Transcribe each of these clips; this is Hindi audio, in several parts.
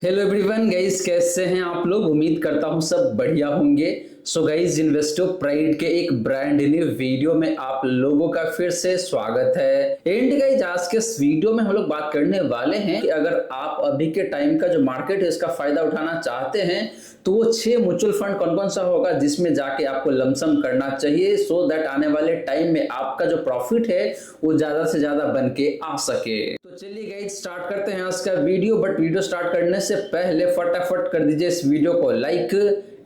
हेलो एवरीवन गाइस, कैसे हैं आप लोग। उम्मीद करता हूं सब बढ़िया होंगे। सो गाइस, इन्वेस्टो प्राइड के एक ब्रांड न्यू वीडियो में आप लोगों का फिर से स्वागत है। एंड गाइस, आज के इस वीडियो में हम लोग बात करने वाले हैं कि अगर आप अभी के टाइम का जो मार्केट है इसका फायदा उठाना चाहते हैं तो वो 6 म्यूचुअल फंड कौन कौन सा होगा जिसमें जाके आपको लमसम करना चाहिए, सो दैट आने वाले टाइम में आपका जो प्रॉफिट है वो ज्यादा से ज्यादा बन के आ सके। तो चलिए गाइस, स्टार्ट करते हैं आज का वीडियो। बट वीडियो स्टार्ट करने से पहले फटाफट कर दीजिए इस वीडियो को लाइक।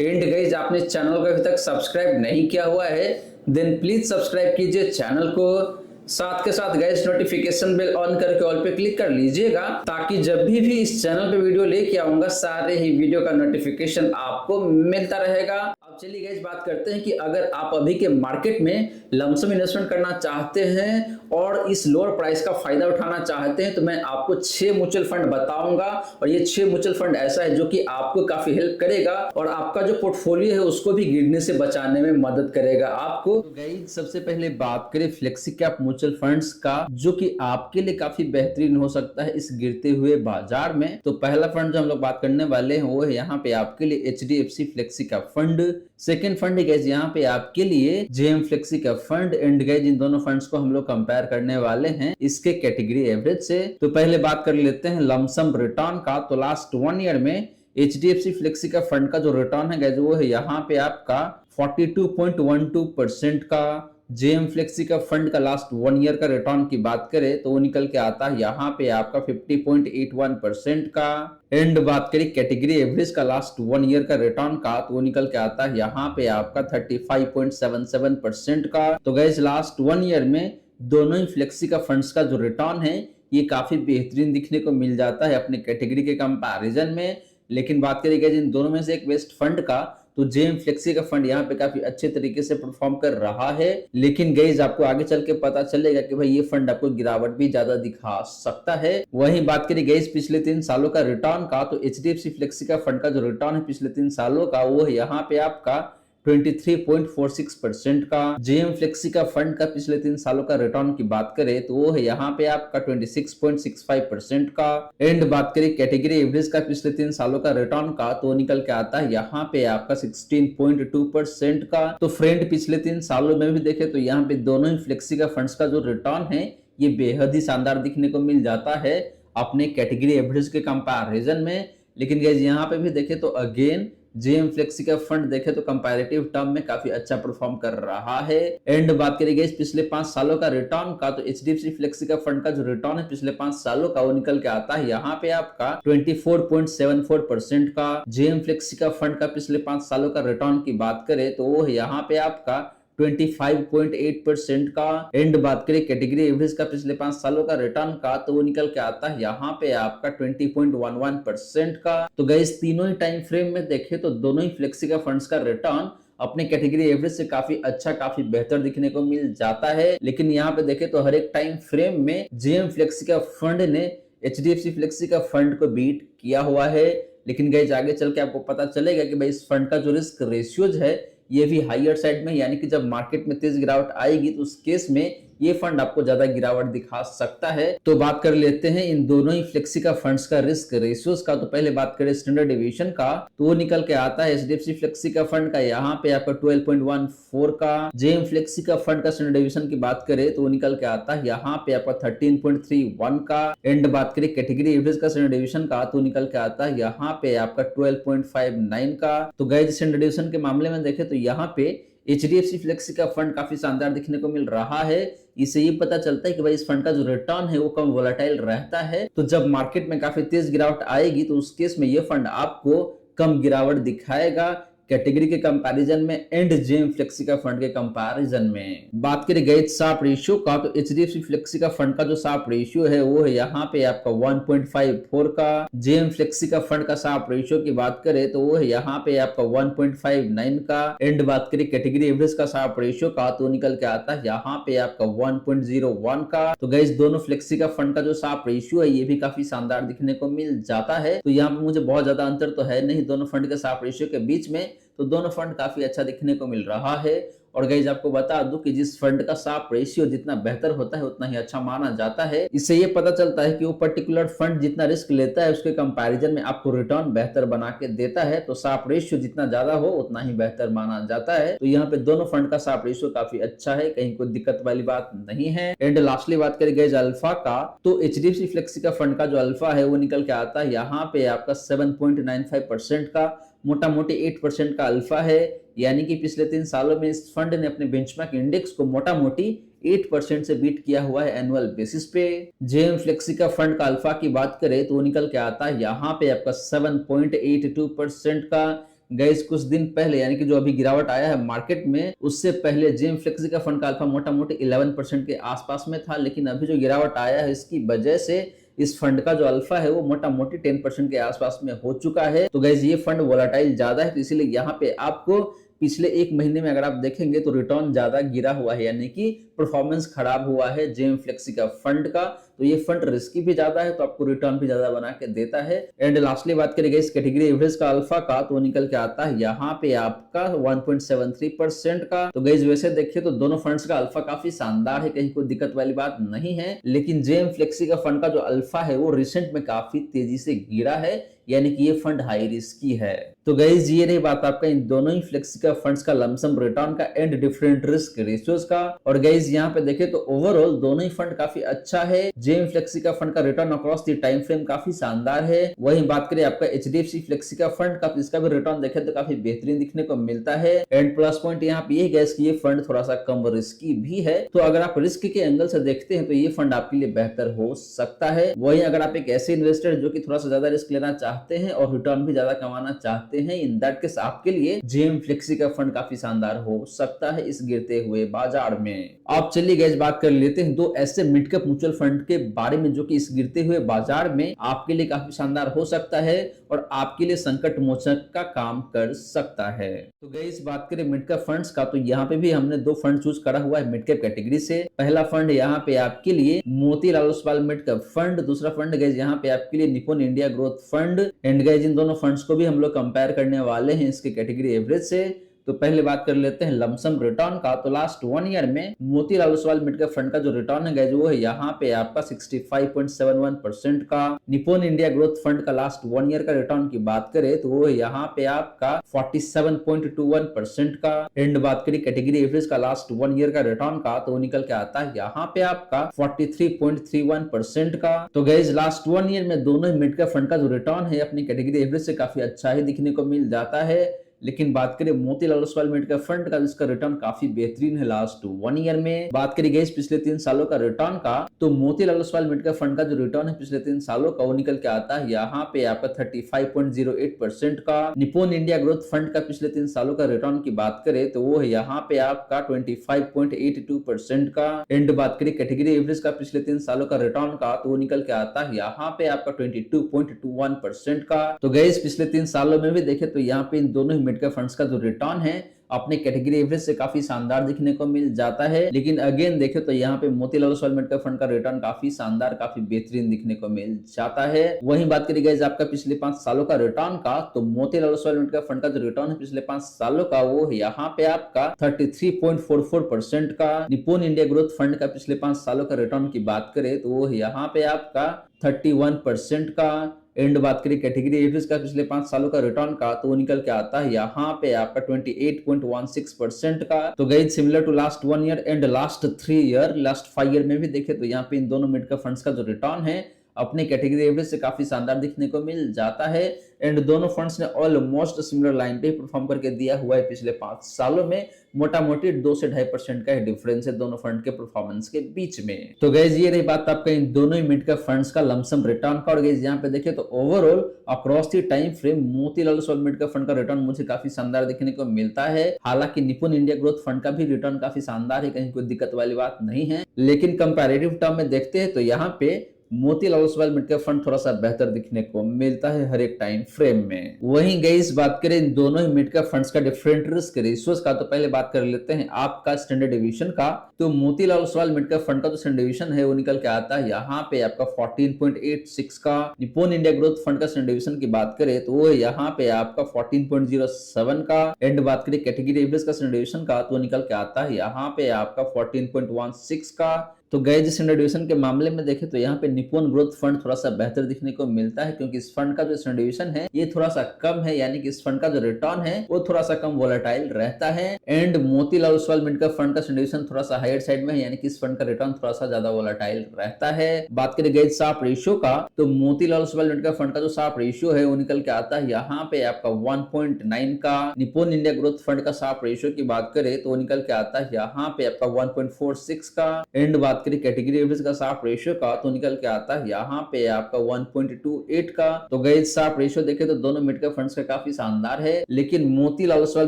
एंड गाइस, आपने चैनल को अभी तक सब्सक्राइब नहीं किया हुआ है देन प्लीज सब्सक्राइब कीजिए चैनल को। साथ के साथ गाइस, नोटिफिकेशन बेल ऑन करके ऑल पे क्लिक कर लीजिएगा ताकि जब भी इस चैनल पे वीडियो लेके आऊंगा सारे ही वीडियो का नोटिफिकेशन आपको मिलता रहेगा। अब चलिए गाइस, बात करते हैं कि अगर आप अभी के मार्केट में लमसम इन्वेस्टमेंट करना चाहते हैं और इस लोअर प्राइस का फायदा उठाना चाहते हैं तो मैं आपको 6 म्यूचुअल फंड बताऊंगा। और ये 6 म्यूचुअल फंड ऐसा है जो कि आपको काफी हेल्प करेगा और आपका जो पोर्टफोलियो है उसको भी गिरने से बचाने में मदद करेगा आपको। तो गाइस, सबसे पहले बात करें फ्लेक्सी कैप म्यूचुअल फंड्स का, जो कि आपके लिए काफी बेहतरीन हो सकता है इस गिरते हुए बाजार में। तो पहला फंड जो हम लोग बात करने वाले हैं वो है यहाँ पे आपके लिए HDFC flexi cap fund. Second fund है गाइस यहाँ पे आपके लिए JM flexi cap fund. And guys, इन दोनों फंड्स को हम लोग कंपेयर करने वाले हैं इसके कैटेगरी एवरेज से। तो पहले बात कर लेते हैं लमसम रिटर्न का। तो लास्ट 1 ईयर में HDFC फ्लेक्सी का फंड का जो रिटर्न है गाइस वो है यहाँ पे आपका 42.12% का। JM फ्लेक्सी का फंड का लास्ट 1 ईयर का रिटर्न की बात करें तो वो निकल के आता है यहाँ पे आपका 50.81% का। एंड बात करें कैटेगरी एवरेज का लास्ट 1 ईयर का रिटर्न का तो वो निकल के आता है यहाँ पे आपका 35.77% का। तो गाइस, लास्ट 1 ईयर में दोनों ही फ्लेक्सी का फंड्स का जो रिटर्न है ये काफी बेहतरीन दिखने को मिल जाता है अपने कैटेगरी के कंपैरिजन में। लेकिन बात करें इन दोनों में से एक बेस्ट फंड का तो JM फ्लेक्सी का फंड यहाँ पे काफी अच्छे तरीके से परफॉर्म कर रहा है। लेकिन गाइस, आपको आगे चल के पता चलेगा कि भाई ये फंड आपको गिरावट भी ज्यादा दिखा सकता है। वहीं बात करें गाइस पिछले 3 सालों का रिटर्न का तो HDFC फ्लेक्सी का फंड का जो रिटर्न है पिछले 3 सालों का वो है यहाँ पे आपका 23.46% का। JM फ्लेक्सी का फंड का पिछले 3 सालों का रिटर्न की बात करें तो वो है यहाँ पे आपका 26.65% का। एंड बात करें कैटेगरी एवरेज का पिछले 3 सालों का रिटर्न का तो निकल के आता है यहाँ पे आपका 16.2% का। तो फ्रेंड, पिछले 3 सालों में भी देखे तो यहाँ पे दोनों ही फ्लेक्सी का फंड्स का जो रिटर्न है ये बेहद ही शानदार दिखने को मिल जाता है अपने कैटेगरी एवरेज के कंपैरिजन में। लेकिन गाइस, यहाँ पे भी देखे तो अगेन JM फ्लेक्सी का फंड देखे तो कंपैरेटिव टर्म में काफी अच्छा परफॉर्म कर रहा है। एंड बात करें गाइस पिछले 5 सालों का रिटर्न का तो HDFC फ्लेक्सी का फंड का जो रिटर्न है पिछले 5 सालों का वो निकल के आता है यहाँ पे आपका 24.74% का। JM फ्लेक्सी का फंड का पिछले 5 सालों का रिटर्न की बात करें तो वो है यहाँ पे आपका 25.8% का। एंड बात करें कैटेगरी एवरेज का पिछले 5 सालों का रिटर्न का तो वो निकल के आता है यहाँ पे आपका 20.11% का। तो गाइस, तीनों ही टाइम फ्रेम में देखें तो दोनों ही फ्लेक्सी का फंड्स का रिटर्न अपने कैटेगरी एवरेज से काफी अच्छा, काफी बेहतर दिखने को मिल जाता है। लेकिन यहाँ पे देखें तो हर एक टाइम फ्रेम में JM फ्लेक्सी का फंड ने HDFC फ्लेक्सी का फंड को बीट किया हुआ है। लेकिन गाइस, आगे चल के आपको पता चलेगा कि भाई इस फंड का जो रिस्क रेशियोज है ये भी हायर साइड में, यानी कि जब मार्केट में तेज गिरावट आएगी तो उस केस में ये फंड आपको ज्यादा गिरावट दिखा सकता है। तो बात कर लेते हैं इन दोनों ही फ्लेक्सी का फंड्स का रिस्क रेशियोज का। तो पहले बात करें स्टैंडर्ड डेविएशन का तो वो निकल के आता है HDFC फ्लेक्सी का फंड का यहाँ पे आपका 12.14 का। JM फ्लेक्सी का फंड का स्टैंडर्ड डेविएशन की बात करें तो वो निकल के आता है यहाँ पे आपका 13.31 का। एंड बात करें कैटेगरी एवरेज का स्टैंडर्ड डेविएशन का तो निकल के आता है यहाँ पे आपका 12.59 का। तो गाइस, स्टैंडर्ड डेविएशन के मामले में देखें तो यहाँ पे HDFC फ्लेक्सी का फंड काफी शानदार दिखने को मिल रहा है। इससे ये पता चलता है कि भाई इस फंड का जो रिटर्न है वो कम वोलेटाइल रहता है। तो जब मार्केट में काफी तेज गिरावट आएगी तो उस केस में ये फंड आपको कम गिरावट दिखाएगा कैटेगरी के कंपैरिजन में एंड JM फ्लेक्सी का फंड के कंपैरिजन में। बात करें गाइस शार्प रेशियो का तो HDFC फ्लेक्सी का फंड का जो शार्प रेशियो है वो है यहाँ पे आपका 1.54 का। JM फ्लेक्सी का फंड का शार्प रेशियो की बात करें तो वो है यहाँ पे आपका 1.59 का। एंड बात करें कैटेगरी एवरेज का शार्प रेशियो का तो निकल के आता है यहाँ पे आपका 1.01 का। तो गाइस, दोनों फ्लेक्सी का फंड का जो शार्प रेशियो है ये भी काफी शानदार दिखने को मिल जाता है। तो यहाँ पे मुझे बहुत ज्यादा अंतर तो है नहीं दोनों फंड के शार्प रेशियो के बीच में। तो दोनों फंड काफी अच्छा दिखने को मिल रहा है। और गाइस आपको बता दूं कि जिस फंड का साप रेशियो जितना बेहतर होता है उतना ही अच्छा माना जाता है। इससे ये पता चलता है कि वो पर्टिकुलर फंड जितना रिस्क लेता है उसके कंपैरिजन में आपको रिटर्न बेहतर बना के देता है। तो साप रेशियो जितना ज्यादा हो उतना ही बेहतर माना जाता है। तो यहाँ पे दोनों फंड का साप रेशियो काफी अच्छा है, कहीं कोई दिक्कत वाली बात नहीं है। एंड लास्टली बात करें गाइस अल्फा का, तो एचडीएफसी फ्लेक्सी का फंड का जो अल्फा है वो निकल के आता है यहाँ पे आपका 7.95% का, मोटा मोटी 8% का अल्फा है। यानी कि पिछले 3 सालों में इस फंड ने अपने बेंचमार्क इंडेक्स को मोटा मोटी 8% से बीट किया हुआ है एनुअल बेसिस पे। जेएम फ्लेक्सी का फंड का अल्फा की बात करें तो वो निकल के आता है यहाँ पे आपका 7.82% का। गाइस कुछ दिन पहले यानी कि जो अभी गिरावट आया है मार्केट में, उससे पहले जेएम फ्लेक्सी का फंड का अल्फा मोटा मोटी 11% के आसपास में था। लेकिन अभी जो गिरावट आया है इसकी वजह से इस फंड का जो अल्फा है वो मोटा मोटी 10% के आसपास में हो चुका है। तो गाइस ये फंड वोलेटाइल ज्यादा है, तो इसीलिए यहाँ पे आपको पिछले 1 महीने में अगर आप देखेंगे तो रिटर्न ज्यादा गिरा हुआ है, यानी कि परफॉर्मेंस खराब हुआ है जेएम फ्लेक्सी का फंड का। तो ये फंड रिस्की भी ज्यादा है तो आपको रिटर्न भी ज्यादा बना के देता है। एंड लास्टली बात करेंगे इस कैटेगरी एवरेज का अल्फा का, तो निकल के आता है यहाँ पे आपका 1.73% का। तो गाइस वैसे देखिए तो दोनों फंड्स का अल्फा काफी शानदार है, कहीं कोई दिक्कत वाली बात नहीं है। लेकिन जेएम फ्लेक्सी का फंड का जो अल्फा है वो रिसेंट में काफी तेजी से गिरा है, यानी कि ये फंड हाई रिस्की है। तो गाइस ये रही बात आपका इन दोनों ही फ्लेक्सी का फंड्स का लमसम रिटर्न का एंड डिफरेंट रिस्क रेशियोज का। और गाइस यहाँ पे देखें तो ओवरऑल दोनों ही फंड काफी अच्छा है। जेएम फ्लेक्सी का फंड का return across the time frame काफी शानदार है। वहीं बात करें आपका एचडीएफसी फ्लेक्सी का फंड का, इसका भी रिटर्न देखें तो काफी बेहतरीन दिखने को मिलता है। एंड प्लस पॉइंट यहाँ पे ये गाइस कि ये फंड थोड़ा सा कम रिस्की भी है। तो अगर आप रिस्क के एंगल से देखते हैं तो ये फंड आपके लिए बेहतर हो सकता है। वहीं अगर आप एक ऐसे इन्वेस्टर जो कि थोड़ा सा ज्यादा रिस्क लेना चाहते हैं और रिटर्न भी ज्यादा कमाना चाहते हैं, इन दैट केस आपके लिए जेएम फ्लेक्सी का फंड काफी शानदार हो सकता है इस गिरते हुए बाजार में। आप चलिए गाइस बात कर लेते हैं 2 ऐसे मिड कैप म्यूचुअल फंड के बारे में जो कि इस गिरते हुए बाजार में आपके लिए काफी शानदार हो सकता है और आपके लिए संकट मोचक का काम कर सकता है। तो गाइस बात करें मिड कैप फंड्स का, तो यहाँ पे भी हमने 2 फंड चूज करा हुआ है मिड कैप कैटेगरी से। पहला फंड यहाँ पे आपके लिए Motilal Oswal mid cap fund, दूसरा फंड गाइस यहाँ पे आपके लिए Nippon India growth fund. And guys इन दोनों फंड्स को भी हम लोग कंपेयर करने वाले हैं इसके कैटेगरी एवरेज से। तो पहले बात कर लेते हैं लमसम रिटर्न का। तो लास्ट 1 ईयर में Motilal Oswal mid cap fund का जो रिटर्न है गाइस वो है यहाँ पे आपका 65.71% का। निप्पॉन इंडिया ग्रोथ फंड का लास्ट 1 ईयर का रिटर्न की बात करें तो वो है यहाँ पे आपका 47.21% का। एंड बात करें कैटेगरी एवरेज का लास्ट 1 ईयर का रिटर्न का, तो वो निकल के आता है यहाँ पे आपका 43.31% का। तो गाइस लास्ट 1 ईयर में दोनों ही मिड कैप फंड का जो रिटर्न है अपनी कैटेगरी एवरेज से काफी अच्छा ही दिखने को मिल जाता है। लेकिन बात करें Motilal Oswal mid cap fund का, जिसका रिटर्न काफी बेहतरीन है लास्ट 1 ईयर में। बात करी गई पिछले 3 सालों का रिटर्न का, तो Motilal Oswal mid cap fund का जो रिटर्न है पिछले 3 सालों का वो निकल के आता है यहाँ पे आपका 35.08% का। निप्पॉन इंडिया ग्रोथ फंड का पिछले 3 सालों का रिटर्न की बात करें तो वो है यहाँ पे आपका 25.82% का। एंड बात करें कैटेगरी एवरेज का पिछले 3 सालों का रिटर्न का, तो वो निकल के आता है यहाँ पे आपका 22.21% का। तो गाइस पिछले 3 सालों में भी देखे तो यहाँ पे इन दोनों मिड कैप फंड्स का जो रिटर्न है अपने कैटेगरी एवरेज से काफी शानदार दिखने को मिल जाता है। लेकिन अगेन देखे तो यहाँ पे Motilal Oswal mid cap fund का रिटर्न काफी शानदार काफी बेहतरीन दिखने को मिल जाता है। वहीं बात करी गई आपका पिछले 5 सालों का रिटर्न का, तो Motilal Oswal mid cap fund का जो रिटर्न है पिछले 5 सालों का वो है यहाँ पे आपका 33.44% का। निप्पॉन इंडिया ग्रोथ फंड का पिछले 5 सालों का रिटर्न की बात करें तो वो है यहाँ पे आपका 31% का। एंड बात करें कैटेगरी एवरेज का पिछले 5 सालों का रिटर्न का, तो वो निकल के आता है यहाँ पे आपका 28.16% का। तो guys similar to last 1 year and last 3 year, last 5 year में भी देखे तो यहाँ पे इन दोनों मिड कैप फंड्स का जो रिटर्न है अपने कैटेगरी एवरेज से काफी शानदार दिखने को मिल जाता है। एंड दोनों फंड्स ने ऑलमोस्ट सिमिलर लाइन पे परफॉर्म करके दिया हुआ है पिछले 5 सालों में। मोटा मोटी 2 से 2.5% का डिफरेंस है दोनों फंड के परफॉर्मेंस के बीच में। तो गाइस ये रही बात आपका इन दोनों ही मिड कैप फंड्स का लमसम रिटर्न का। और गाइस यहाँ पे देखे तो overall across the time frame Motilal Oswal mid cap fund का रिटर्न मुझे काफी शानदार देखने को मिलता है। हालांकि निप्पॉन इंडिया ग्रोथ फंड का भी रिटर्न काफी शानदार है, कहीं कोई दिक्कत वाली बात नहीं है। लेकिन कंपैरेटिव टर्म में देखते हैं तो यहाँ पे Motilal Oswal mid cap fund थोड़ा सा बेहतर दिखने को मिलता है हर एक टाइम फ्रेम में। वहीं गाइस बात करें इन दोनों ही मिड कैप फंड्स का डिफरेंट रिस्क रेशियोज का, तो पहले बात कर लेते हैं आपका स्टैंडर्ड डिवीजन का। तो Motilal Oswal mid cap fund का जो स्टैंडर्ड डिवीजन है वो निकल के आता है यहाँ पे आपका 14.86 का। निप्पॉन इंडिया ग्रोथ फंड का स्टैंडर्ड डिवीजन की बात करें तो वो यहाँ पे आपका 14.07 का। एंड बात करें कैटेगरी एवरेज का स्टैंडर्ड डिवीजन का तो निकल के आता है यहाँ पे आपका 14.16 का। तो गाइस स्टैंडर्ड डिवीजन के मामले में देखें तो यहाँ पे निप्पॉन ग्रोथ फंड थोड़ा सा बेहतर दिखने को मिलता है, क्योंकि इस फंड का जो स्टैंडर्ड डिवीजन है ये थोड़ा सा कम है, यानी कि इस फंड का जो रिटर्न है वो थोड़ा सा कम वोलेटाइल रहता है। And Motilal Oswal mid cap fund का स्टैंडर्ड डिवीजन थोड़ा सा हायर साइड में है, यानी कि इस फंड का रिटर्न थोड़ा सा ज्यादा वोलेटाइल रहता है। बात करें गाइस शार्प रेशियो का, तो Motilal Oswal mid cap fund का जो शार्प रेशियो है वो निकल के आता है यहाँ पे आपका 1.9 का। निप्पॉन इंडिया ग्रोथ फंड का शार्प रेशियो की बात करें तो वो निकल के आता है यहाँ पे आपका 1.46 का। एंड बात करें कैटेगरी एवरेज का शार्प रेशियो का तो निकल के आता है यहाँ पे आपका 1.28 का। तो गाइस शार्प रेशियो देखे तो दोनों मिड कैप फंड्स का काफी शानदार है, लेकिन Motilal Oswal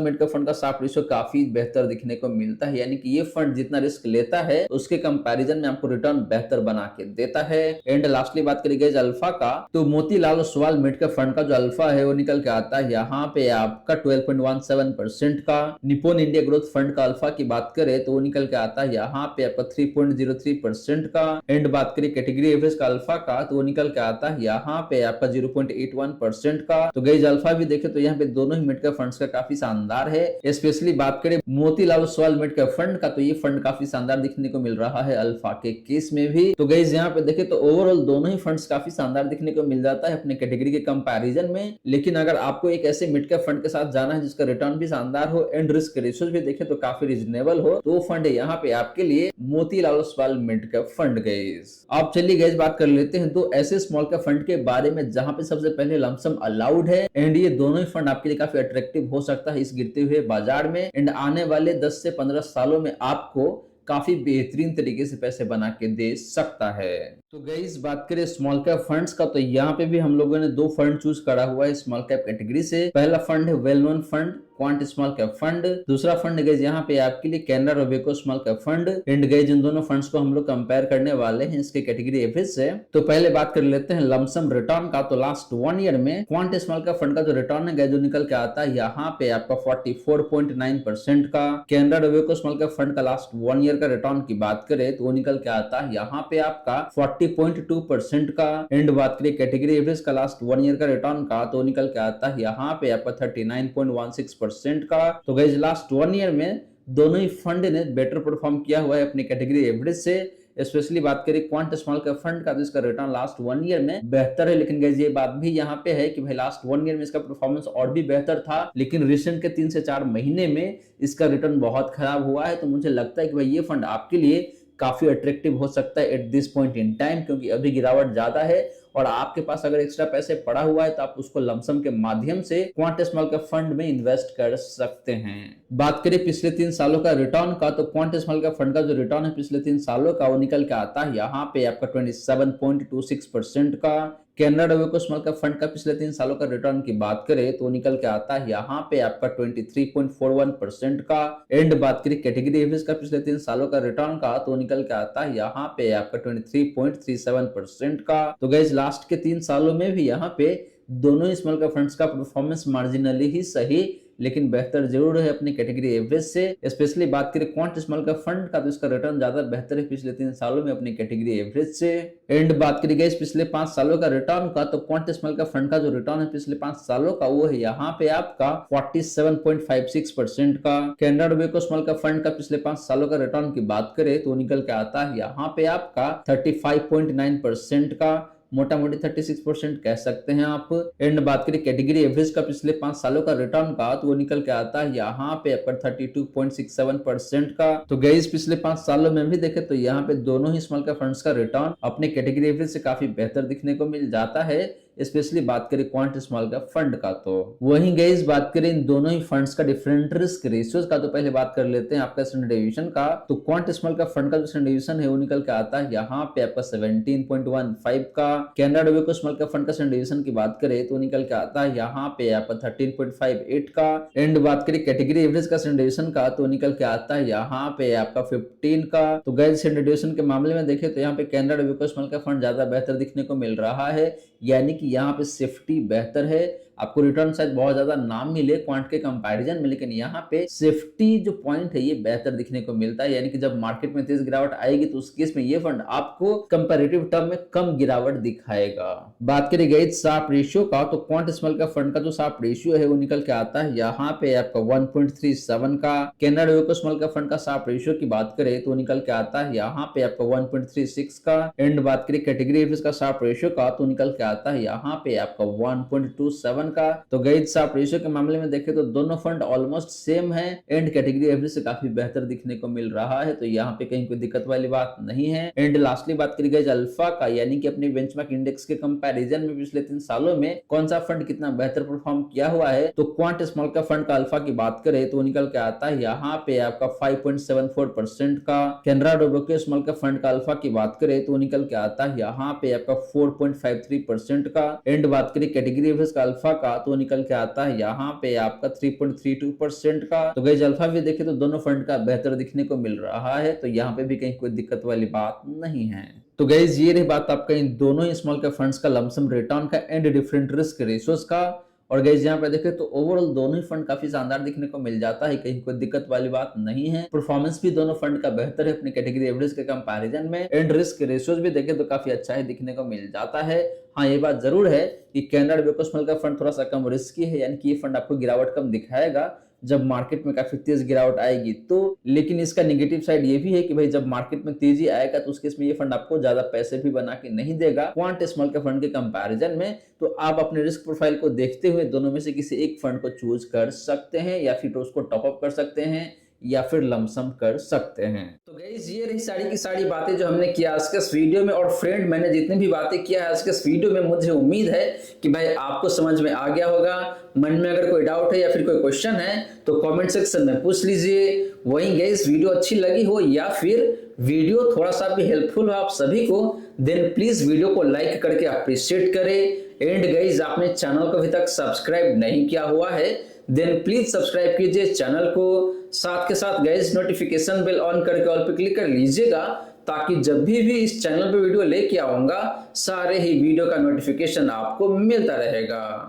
mid cap fund का शार्प रेशियो काफी बेहतर दिखने को मिलता है, यानी कि ये फंड जितना रिस्क लेता है उसके कंपैरिजन में आपको रिटर्न बेहतर बना के देता है। एंड लास्टली बात करें गाइस अल्फा का, तो Motilal Oswal mid cap fund का जो अल्फा है वो निकल के आता है यहाँ पे आपका 12.17% का। निप्पॉन इंडिया ग्रोथ फंड का अल्फा की बात करें तो वो निकल के आता है यहाँ पे आपका 3.03% का। एंड बात करें कैटेगरी एवरेज का अल्फा का तो वो निकल के आता है यहाँ पे आपका 0.81% का। तो गाइस अल्फा भी देखे तो यहाँ पे दोनों ही मिड कैप फंड्स का काफी शानदार है। स्पेशली बात करें Motilal Oswal mid cap fund का तो ये फंड काफी शानदार दिखने को मिल रहा है अल्फा के केस में भी। तो गाइस यहाँ पे देखे तो ओवरऑल दोनों ही फंड्स काफी शानदार दिखने को मिल जाता है अपने कैटेगरी के कंपैरिजन में। लेकिन अगर आपको एक ऐसे मिड कैप फंड के साथ जाना है जिसका रिटर्न भी शानदार हो एंड रिस्क रेशियोज भी देखे तो काफी रीजनेबल हो, तो फंड है यहाँ पे आपके लिए Motilal Oswal mid cap fund. Guys अब चलिए गाइस बात कर लेते हैं दो ऐसे स्मॉल कैप फंड के बारे में जहां पे सबसे पहले लमसम अलाउड है एंड ये दोनों ही फंड आपके लिए काफी अट्रैक्टिव हो सकता है इस गिरते हुए बाजार में। एंड आने वाले 10 से 15 सालों में आपको काफी बेहतरीन तरीके से पैसे बना के दे सकता है। तो गाइस बात करें स्मॉल कैप फंड्स का, तो यहाँ पे भी हम लोगों ने दो फंड चूज करा हुआ है स्मॉल कैप कैटेगरी से। पहला फंड है well known fund quant small cap fund. दूसरा फंड गाइस यहाँ पे आपके लिए Canara Robeco small cap fund. And guys इन दोनों फंड्स को हम लोग कंपेयर करने वाले हैं इसके कैटेगरी एवरेज से। तो पहले बात कर लेते हैं लमसम रिटर्न का, तो लास्ट 1 ईयर में क्वांट स्मॉल कैप फंड का जो रिटर्न है गाइस जो निकल के आता है यहाँ पे आपका 44.9% का। Canara Robeco small cap fund का लास्ट 1 ईयर का रिटर्न की बात करें तो वो निकल के आता है यहाँ पे आपका 40.2% का। एंड बात करें कैटेगरी एवरेज का लास्ट 1 ईयर का रिटर्न का तो निकल के आता है यहाँ पे आपका 39.16% का। तो गाइस लास्ट 1 ईयर में दोनों ही फंड ने बेटर परफॉर्म किया हुआ है अपनी कैटेगरी एवरेज से। स्पेशली बात करें क्वांट स्मॉल कैप फंड का तो इसका रिटर्न लास्ट 1 ईयर में बेहतर है, लेकिन गाइस ये बात भी यहाँ पे है कि भाई लास्ट 1 ईयर में इसका परफॉर्मेंस और भी बेहतर था, लेकिन रिसेंट के 3 से 4 महीने में इसका रिटर्न बहुत खराब हुआ है। तो मुझे लगता है कि भाई ये फंड आपके लिए काफी अट्रैक्टिव हो सकता है at this point in time, क्योंकि अभी गिरावट ज्यादा है और आपके पास अगर एक्स्ट्रा पैसे पड़ा हुआ है तो आप उसको लमसम के माध्यम से क्वांट स्मॉल कैप फंड में इन्वेस्ट कर सकते हैं। बात करें पिछले 3 सालों का रिटर्न का, तो क्वांट स्मॉल कैप फंड का जो रिटर्न है पिछले 3 सालों का वो निकल के आता है यहाँ पे आपका 27.26% का। Canara Robeco small cap fund का पिछले 3 सालों का रिटर्न की बात करें तो निकल के आता है यहाँ पे आपका 23.41% का। एंड बात करें कैटेगरी एवरेज का पिछले 3 सालों का रिटर्न का तो निकल के आता है यहाँ पे आपका 23.37% का। तो गाइस लास्ट के 3 सालों में भी यहाँ पे दोनों ही स्मॉल कैप फंड्स का परफॉर्मेंस मार्जिनली ही सही लेकिन बेहतर जरूर है अपनी कैटेगरी एवरेज से। स्पेशली बात करें क्वांट स्मॉल कैप फंड का तो इसका रिटर्न ज्यादा बेहतर है पिछले 3 सालों में अपनी कैटेगरी एवरेज से। एंड बात करें गाइस पिछले 5 सालों का रिटर्न का, तो क्वांट स्मॉल कैप फंड का जो रिटर्न है पिछले 5 सालों का वो है यहाँ पे आपका 47.56% का। Canara Robeco small cap fund का पिछले 5 सालों का रिटर्न की बात करें तो निकल के आता है यहाँ पे आपका 35.9% का, मोटा मोटी 36% कह सकते हैं आप। एंड बात करें कैटेगरी एवरेज का पिछले 5 सालों का रिटर्न का तो वो निकल के आता है यहाँ पे आपका 32.67% का। तो गाइस पिछले 5 सालों में भी देखे तो यहाँ पे दोनों ही स्मॉल कैप फंड्स का रिटर्न अपने कैटेगरी एवरेज से काफी बेहतर दिखने को मिल जाता है। स्पेशली बात करें क्वांट स्मॉल कैप फंड का। तो वहीं गाइस बात करें इन दोनों ही फंड्स का डिफरेंट रिस्क रेशियोज का, तो पहले बात कर लेते हैं आपका स्टैंडर्ड डेविएशन का। तो क्वांट स्मॉल कैप फंड का जो स्टैंडर्ड डेविएशन है वो निकल के आता है यहाँ पे आपका 17.15 का। कैनरा डोबेको स्मॉल कैप फंड का स्टैंडर्ड डेविएशन की बात करें तो निकल के आता है यहाँ पे आपका 13.58 का। एंड बात करें कैटेगरी एवरेज का स्टैंडर्ड डेविएशन का तो निकल के आता है यहाँ पे आपका 15 का। तो गाइस स्टैंडर्ड डेविएशन के मामले में देखें तो यहाँ पे कैनरा डोबेको स्मॉल कैप फंड ज्यादा बेहतर दिखने को मिल रहा है, यानी कि यहाँ पे सेफ्टी बेहतर है। आपको रिटर्न शायद बहुत ज्यादा ना मिले क्वांट के कंपैरिजन में, लेकिन यहाँ पे सेफ्टी जो पॉइंट है ये बेहतर दिखने को मिलता है, यानी कि जब मार्केट में तेज गिरावट आएगी तो उस केस में ये फंड आपको कंपैरेटिव टर्म में कम गिरावट दिखाएगा। बात करें गाइस शार्प रेशियो का, तो क्वांट स्मॉल कैप फंड का जो शार्प रेशियो है वो निकल के आता है यहाँ पे आपका 1.37 का। कैनरा डोबेको स्मॉल कैप फंड का शार्प रेशियो की बात करें तो निकल के आता है यहाँ पे आपका 1.36 का। एंड बात करें कैटेगरी एवरेज का शार्प रेशियो का तो निकल के आता है यहाँ पे आपका 1.27 का। तो गाइस शार्प रेशियो के मामले में देखें तो दोनों फंड ऑलमोस्ट सेम है एंड कैटेगरी एवरेज से काफी बेहतर दिखने को मिल रहा है, तो यहाँ पे कहीं कोई दिक्कत वाली बात नहीं है। एंड लास्टली बात करी गाइस अल्फा का, यानी कि अपने बेंचमार्क इंडेक्स के कंपैरिजन में पिछले 3 सालों में कौन सा फंड कितना बेहतर परफॉर्म किया हुआ है। तो क्वांट स्मॉल कैप फंड का अल्फा की बात करें तो निकल के आता है यहाँ पे आपका 5.74% का। कैनरा डोबेको स्मॉल कैप फंड का अल्फा की बात करें तो निकल के आता है यहाँ पे आपका 4.53% का। एंड बात करें कैटेगरी एवरेज का अल्फा का तो निकल के आता है यहाँ पे आपका 3.32% का। तो गाइस अल्फा भी देखें तो दोनों फंड का बेहतर दिखने को मिल रहा है, तो यहाँ पे भी कहीं कोई दिक्कत वाली बात नहीं है। तो गाइस ये रही बात आपका इन दोनों ही स्मॉल कैप फंड्स का लमसम रिटर्न का एंड डिफरेंट रिस्क रेशियोज का। और गाइस यहाँ पे देखें तो ओवरऑल दोनों ही फंड काफी शानदार दिखने को मिल जाता है, कहीं कोई दिक्कत वाली बात नहीं है। परफॉर्मेंस भी दोनों फंड का बेहतर है अपनी कैटेगरी एवरेज के कंपैरिजन में, एंड रिस्क रेशियोज भी देखें तो काफी अच्छा ही दिखने को मिल जाता है। हाँ ये बात जरूर है कि कैनरा डोबेको स्मॉल कैप फंड थोड़ा सा कम रिस्की है, यानी कि ये फंड आपको गिरावट कम दिखाएगा जब मार्केट में काफी तेज गिरावट आएगी तो। लेकिन इसका नेगेटिव साइड ये भी है कि भाई जब मार्केट में तेजी आएगा तो उस केस में ये फंड आपको ज्यादा पैसे भी बना के नहीं देगा क्वांट स्मॉल कैप फंड के कंपैरिजन में। तो आप अपने रिस्क प्रोफाइल को देखते हुए दोनों में से किसी एक फंड को चूज कर सकते हैं, या फिर उसको टॉप अप कर सकते हैं, या फिर लमसम कर सकते हैं। तो गाइस ये रही सारी की सारी बातें जो हमने किया आज के इस वीडियो में। और फ्रेंड मैंने जितनी भी बातें किया है आज के इस वीडियो में, मुझे उम्मीद है कि भाई आपको समझ में आ गया होगा। मन में अगर कोई डाउट है या फिर कोई क्वेश्चन है तो कमेंट सेक्शन में पूछ लीजिए। वहीं गाइस वीडियो अच्छी लगी हो या फिर वीडियो थोड़ा सा भी हेल्पफुल हो आप सभी को, देन प्लीज वीडियो को लाइक करके अप्रिशिएट करें। एंड गाइस आपने चैनल को अभी तक सब्सक्राइब नहीं किया हुआ है देन प्लीज सब्सक्राइब कीजिए चैनल को। साथ के साथ गाइस नोटिफिकेशन बेल ऑन करके ऑल पे क्लिक कर लीजिएगा, ताकि जब भी इस चैनल पे वीडियो लेके आऊंगा सारे ही वीडियो का नोटिफिकेशन आपको मिलता रहेगा।